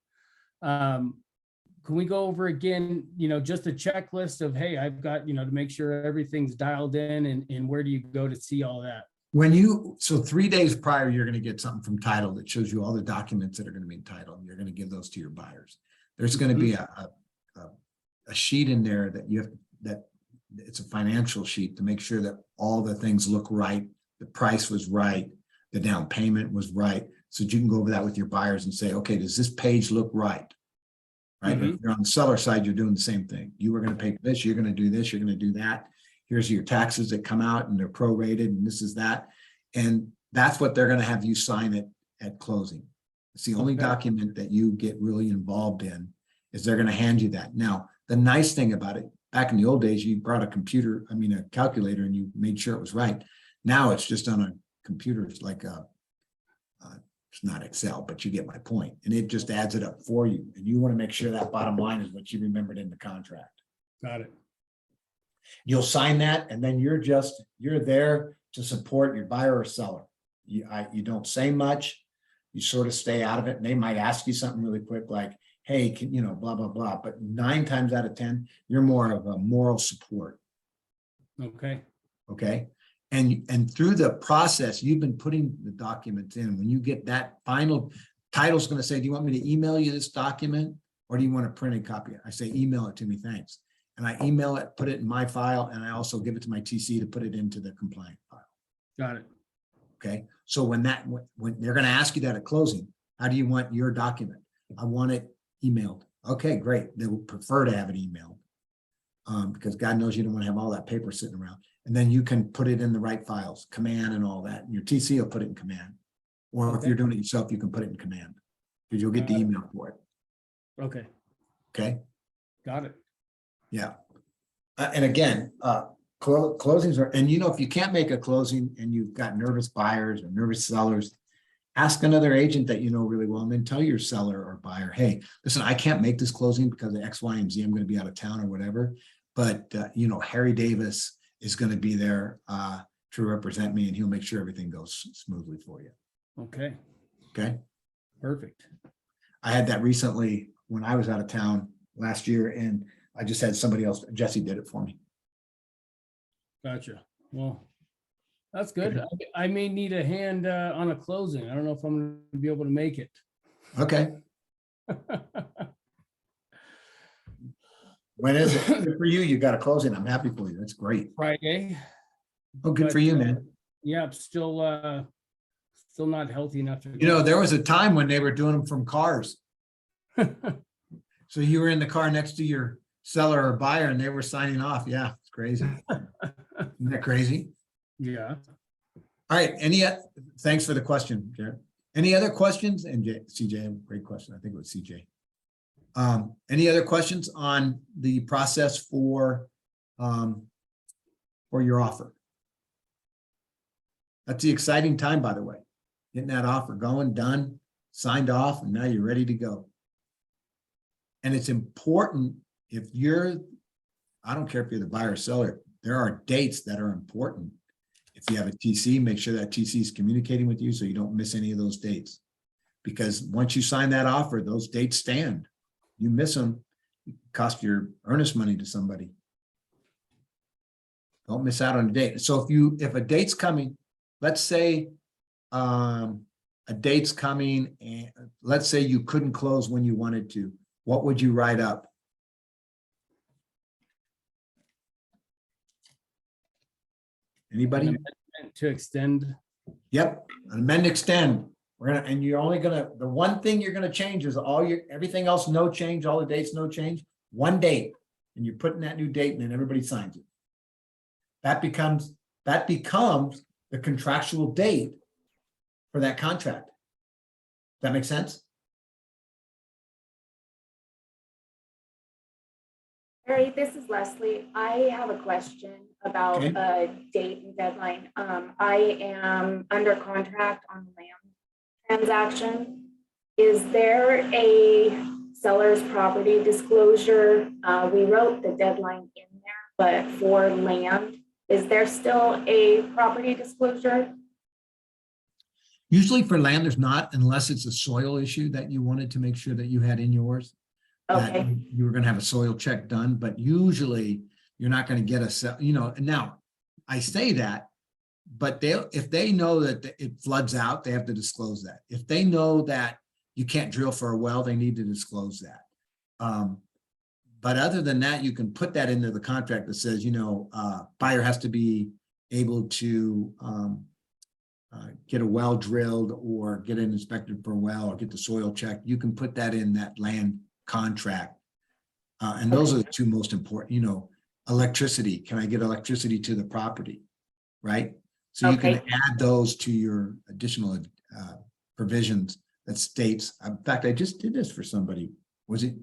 Can we go over again, just a checklist of, hey, I've got, to make sure everything's dialed in, and where do you go to see all that? So 3 days prior, you're going to get something from title that shows you all the documents that are going to be entitled, and you're going to give those to your buyers. There's going to be a sheet in there that it's a financial sheet to make sure that all the things look right, the price was right, the down payment was right, so that you can go over that with your buyers and say, okay, does this page look right? Right. If you're on the seller side, you're doing the same thing. You were going to pay this, you're going to do this, you're going to do that. Here's your taxes that come out and they're prorated, and this is that. And that's what they're going to have you sign at closing. It's the only document that you get really involved in, is they're going to hand you that. Now, the nice thing about it, back in the old days, you brought a calculator, and you made sure it was right. Now it's just on a computer. It's like it's not Excel, but you get my point. And it just adds it up for you. And you want to make sure that bottom line is what you remembered in the contract. Got it. You'll sign that, and then you're there to support your buyer or seller. You don't say much. You sort of stay out of it. And they might ask you something really quick, like, hey, can blah, blah, blah. But 9 times out of 10, you're more of a moral support. Okay. Okay. And through the process, you've been putting the documents in. When you get that final title's going to say, do you want me to email you this document, or do you want to print a copy? I say, email it to me, thanks. And I email it, put it in my file, and I also give it to my TC to put it into the compliant file. Got it. Okay. So when they're going to ask you that at closing, how do you want your document? I want it emailed. Okay, great. They would prefer to have it emailed, because God knows you don't want to have all that paper sitting around. And then you can put it in the right files, command and all that. And your TC will put it in command. Or if you're doing it yourself, you can put it in command, because you'll get the email for it. Okay. Okay. Got it. Yeah. And again, closings are, and if you can't make a closing and you've got nervous buyers or nervous sellers, ask another agent that you know really well, and then tell your seller or buyer, hey, listen, I can't make this closing because of X, Y, and Z. I'm going to be out of town or whatever. But, Harry Davis is going to be there to represent me, and he'll make sure everything goes smoothly for you. Okay. Okay. Perfect. I had that recently when I was out of town last year, and I just had somebody else, Jesse did it for me. Gotcha. Well, that's good. I may need a hand on a closing. I don't know if I'm gonna be able to make it. Okay, when is it? Good for you, you got a closing. I'm happy for you. That's great. Friday. Oh, good for But, you, man. Yeah, I'm still not healthy enough to. You know, there was a time when they were doing them from cars. So you were in the car next to your seller or buyer and they were signing off. Yeah, it's crazy. Isn't that crazy? Yeah. All right, thanks for the question, Jared. Any other questions? And CJ, great question. I think it was CJ. Any other questions on the process for your offer? That's the exciting time, by the way. Getting that offer going, done, signed off, and now you're ready to go. And it's important if I don't care if you're the buyer or seller, there are dates that are important. If you have a TC, make sure that TC is communicating with you so you don't miss any of those dates. Because once you sign that offer, those dates stand. You miss them, it cost your earnest money to somebody. Don't miss out on a date. So if a date's coming, let's say a date's coming and let's say you couldn't close when you wanted to, what would you write up? Anybody? To extend. Yep, amend, extend. The one thing you're gonna change is everything else, no change, all the dates, no change, one date. And you're putting that new date and then everybody signs it. That becomes the contractual date for that contract. That make sense? Harry, this is Leslie. I have a question about Okay. a date and deadline. I am under contract on land transaction. Is there a seller's property disclosure? We wrote the deadline in there, but for land, is there still a property disclosure? Usually for land, there's not, unless it's a soil issue that you wanted to make sure that you had in yours. That Okay, you were gonna have a soil check done, but usually you're not gonna get and now I say that, but if they know that it floods out, they have to disclose that. If they know that you can't drill for a well, they need to disclose that. But other than that, you can put that into the contract that says, buyer has to be able to get a well drilled or get it inspected for a well or get the soil checked. You can put that in that land contract. And those are the two most important, electricity. Can I get electricity to the property? Right? So you can add those to your additional provisions that states, in fact, I just did this for somebody. Was it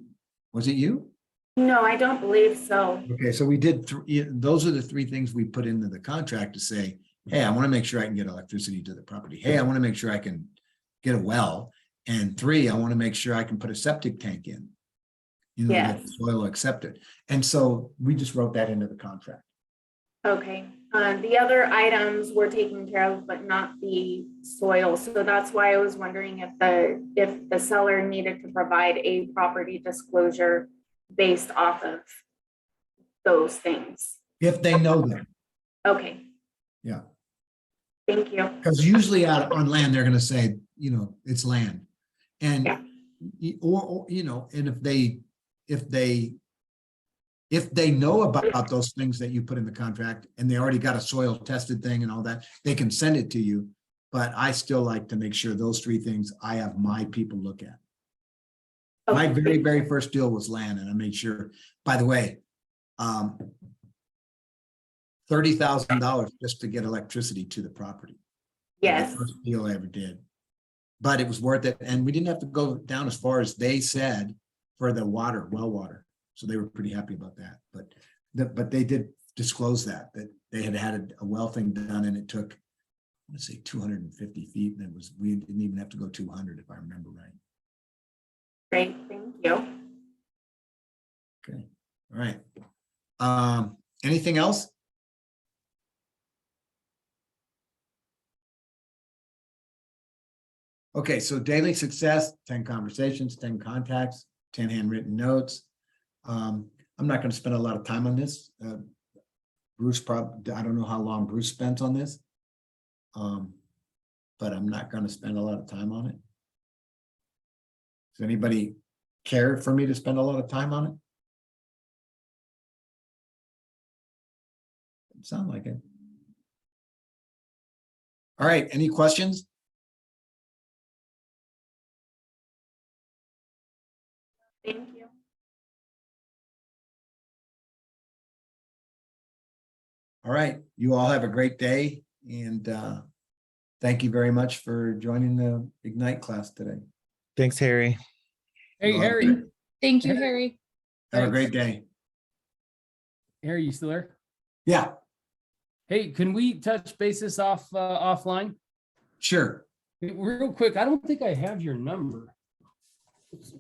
you? no, I don't believe so. Okay, so we did, those are the three things we put into the contract to say, hey, I want to make sure I can get electricity to the property. Hey, I want to make sure I can get a well. And 3, I want to make sure I can put a septic tank in. That the soil accepted. And so we just wrote that into the contract. Okay, the other items were taken care of, but not the soil. So that's why I was wondering if the seller needed to provide a property disclosure based off of those things. If they know them. Okay. Yeah. Thank you. Because usually out on land, they're going to say, it's land. And, and if they know about those things that you put in the contract and they already got a soil tested thing and all that, they can send it to you. But I still like to make sure those 3 things I have my people look at. My very, very first deal was land, and I made sure, by the way, $30,000 just to get electricity to the property. Yes. The first deal I ever did. But it was worth it. And we didn't have to go down as far as they said for the water, well water. So they were pretty happy about that. But they did disclose that they had a well thing done and it took, let's say 250 feet. And we didn't even have to go 200 if I remember right. Great, thank you. Okay, all right. Anything else? Okay, so daily success, 10 conversations, 10 contacts, 10 handwritten notes. I'm not gonna spend a lot of time on this. Bruce I don't know how long Bruce spent on this. But I'm not gonna spend a lot of time on it. Does anybody care for me to spend a lot of time on it? Doesn't sound like it. All right, any questions? Thank you. All right, you all have a great day, and thank you very much for joining the Ignite class today. Thanks, Harry. Hey, You all have a Harry, great- Thank you, Harry. Harry. Have a Thanks. great day. Harry, you still there? Yeah, Hey, can we touch bases offline? sure. Real quick, I don't think I have your number. Oops.